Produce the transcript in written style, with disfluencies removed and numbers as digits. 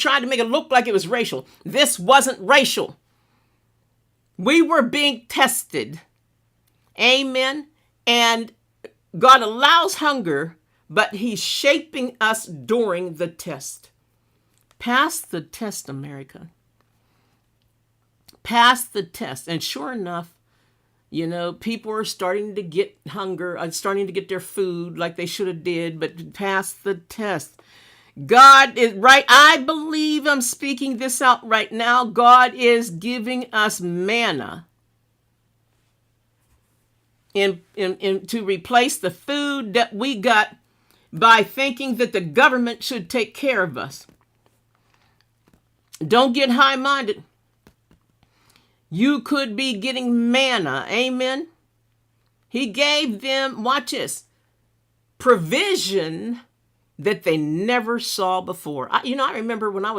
tried to make it look like it was racial. This wasn't racial. We were being tested. Amen. And God allows hunger, but he's shaping us during the test. Pass the test, America. Pass the test. And sure enough, people are starting to get hunger, starting to get their food like they should have did, but pass the test. God is right. I believe I'm speaking this out right now. God is giving us manna in to replace the food that we got by thinking that the government should take care of us. Don't get high-minded. You could be getting manna. Amen. He gave them, watch this, provision that they never saw before. I remember when I was